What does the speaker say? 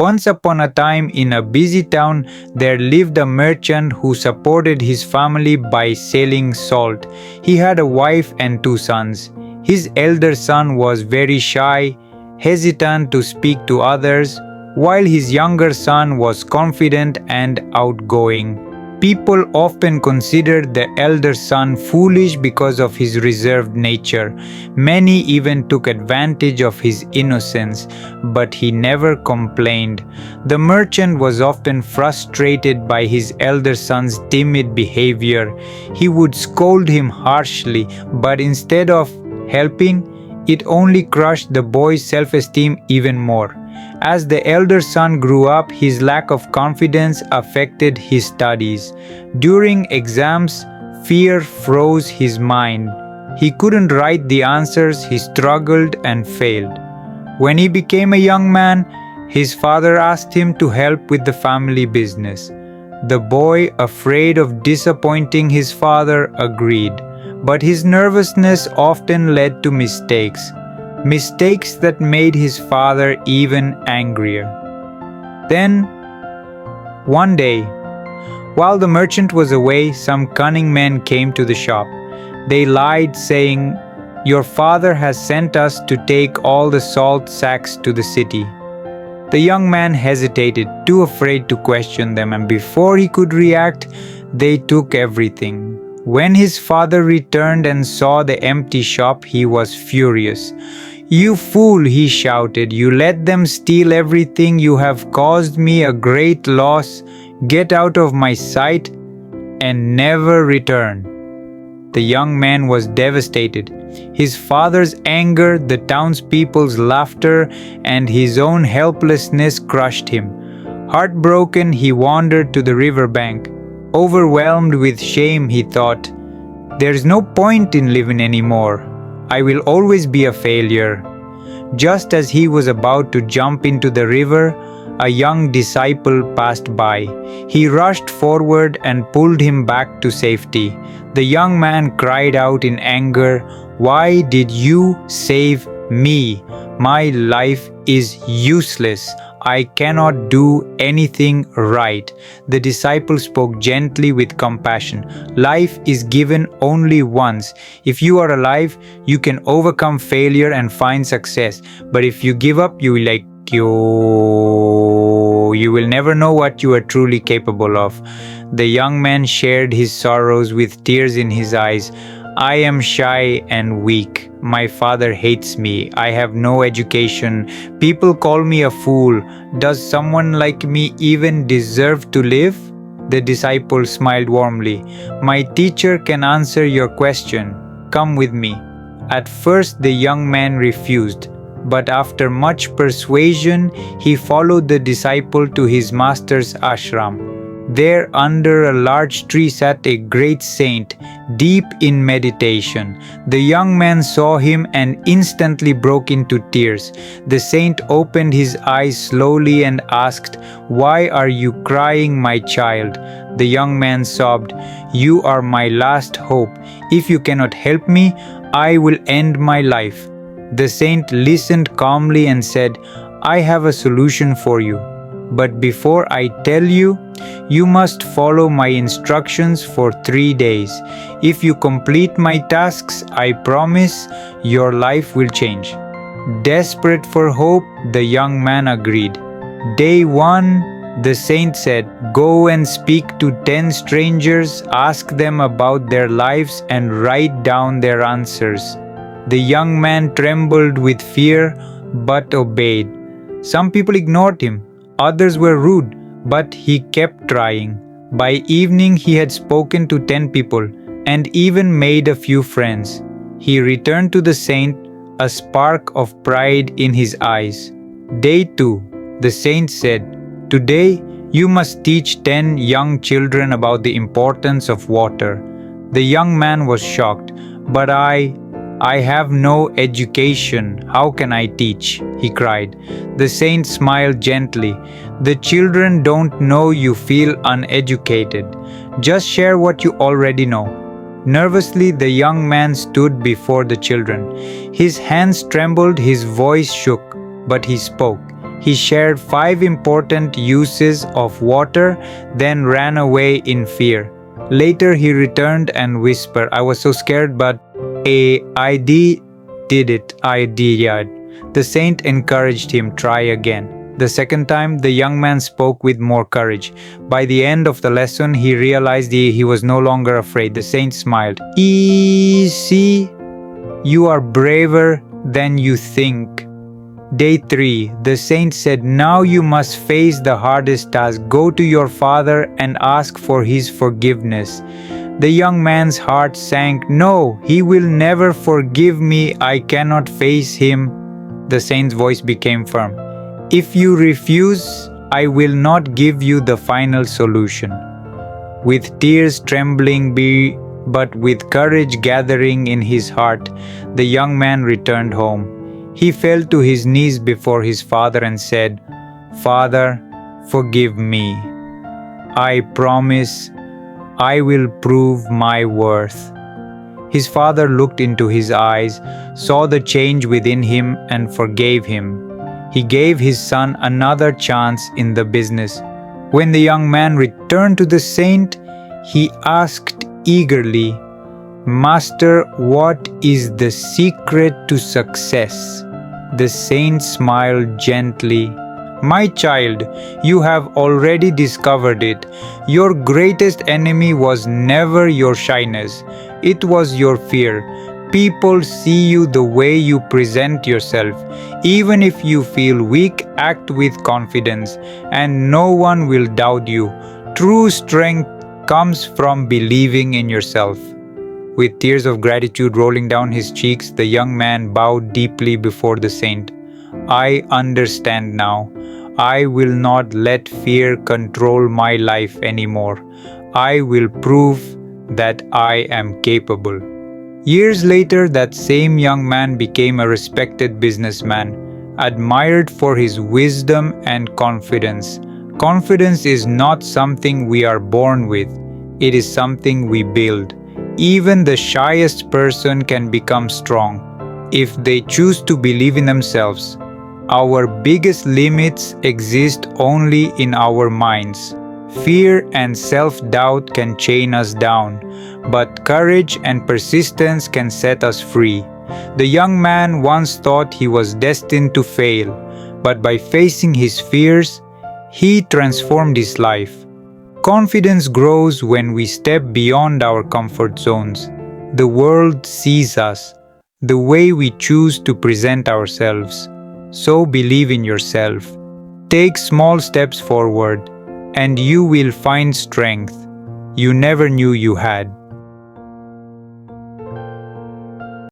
Once upon a time, in a busy town, there lived a merchant who supported his family by selling salt. He had a wife and 2 sons. His elder son was very shy, hesitant to speak to others, while his younger son was confident and outgoing. People often considered the elder son foolish because of his reserved nature. Many even took advantage of his innocence, but he never complained. The merchant was often frustrated by his elder son's timid behavior. He would scold him harshly, but instead of helping, it only crushed the boy's self-esteem even more. As the elder son grew up, his lack of confidence affected his studies. During exams, fear froze his mind. He couldn't write the answers, he struggled and failed. When he became a young man, his father asked him to help with the family business. The boy, afraid of disappointing his father, agreed. But his nervousness often led to mistakes that made his father even angrier. Then, one day, while the merchant was away, some cunning men came to the shop. They lied, saying, "Your father has sent us to take all the salt sacks to the city." The young man hesitated, too afraid to question them, and before he could react, they took everything. When his father returned and saw the empty shop, he was furious. "You fool," he shouted, "you let them steal everything. You have caused me a great loss. Get out of my sight and never return." The young man was devastated. His father's anger, the townspeople's laughter, and his own helplessness crushed him. Heartbroken, he wandered to the riverbank. Overwhelmed with shame, he thought, "There's no point in living anymore. I will always be a failure." Just as he was about to jump into the river, a young disciple passed by. He rushed forward and pulled him back to safety. The young man cried out in anger, "Why did you save me? My life is useless. I cannot do anything right." The disciple spoke gently with compassion. "Life is given only once. If you are alive, you can overcome failure and find success. But if you give up, you will never know what you are truly capable of." The young man shared his sorrows with tears in his eyes. "I am shy and weak. My father hates me. I have no education. People call me a fool. Does someone like me even deserve to live?" The disciple smiled warmly. "My teacher can answer your question. Come with me." At first, the young man refused, but after much persuasion, he followed the disciple to his master's ashram. There, under a large tree, sat a great saint, deep in meditation. The young man saw him and instantly broke into tears. The saint opened his eyes slowly and asked, "Why are you crying, my child?" The young man sobbed, "You are my last hope. If you cannot help me, I will end my life." The saint listened calmly and said, "I have a solution for you. But before I tell you, you must follow my instructions for 3 days. If you complete my tasks, I promise your life will change." Desperate for hope, the young man agreed. Day 1, the saint said, "Go and speak to 10 strangers, ask them about their lives and write down their answers." The young man trembled with fear but obeyed. Some people ignored him. Others were rude, but he kept trying. By evening, he had spoken to 10 people and even made a few friends. He returned to the saint, a spark of pride in his eyes. Day 2, the saint said, "Today, you must teach 10 young children about the importance of water." The young man was shocked. "But I have no education. How can I teach?" he cried. The saint smiled gently. "The children don't know you feel uneducated. Just share what you already know." Nervously, the young man stood before the children. His hands trembled, his voice shook, but he spoke. He shared 5 important uses of water, then ran away in fear. Later he returned and whispered, "I was so scared, but did it. I did." The saint encouraged him, "Try again." The second time, the young man spoke with more courage. By the end of the lesson, he realized he was no longer afraid. The saint smiled. "See, you are braver than you think." Day 3, the saint said, "Now you must face the hardest task. Go to your father and ask for his forgiveness." The young man's heart sank. "No, he will never forgive me. I cannot face him." The saint's voice became firm. "If you refuse, I will not give you the final solution." With tears trembling but with courage gathering in his heart, the young man returned home. He fell to his knees before his father and said, "Father, forgive me. I promise I will prove my worth." His father looked into his eyes, saw the change within him, and forgave him. He gave his son another chance in the business. When the young man returned to the saint, he asked eagerly, "Master, what is the secret to success?" The saint smiled gently. "My child, you have already discovered it. Your greatest enemy was never your shyness. It was your fear. People see you the way you present yourself. Even if you feel weak, act with confidence, and no one will doubt you. True strength comes from believing in yourself." With tears of gratitude rolling down his cheeks, the young man bowed deeply before the saint. "I understand now. I will not let fear control my life anymore. I will prove that I am capable." Years later, that same young man became a respected businessman, admired for his wisdom and confidence. Confidence is not something we are born with. It is something we build. Even the shyest person can become strong if they choose to believe in themselves. Our biggest limits exist only in our minds. Fear and self-doubt can chain us down, but courage and persistence can set us free. The young man once thought he was destined to fail, but by facing his fears, he transformed his life. Confidence grows when we step beyond our comfort zones. The world sees us, the way we choose to present ourselves. So believe in yourself. Take small steps forward, and you will find strength you never knew you had.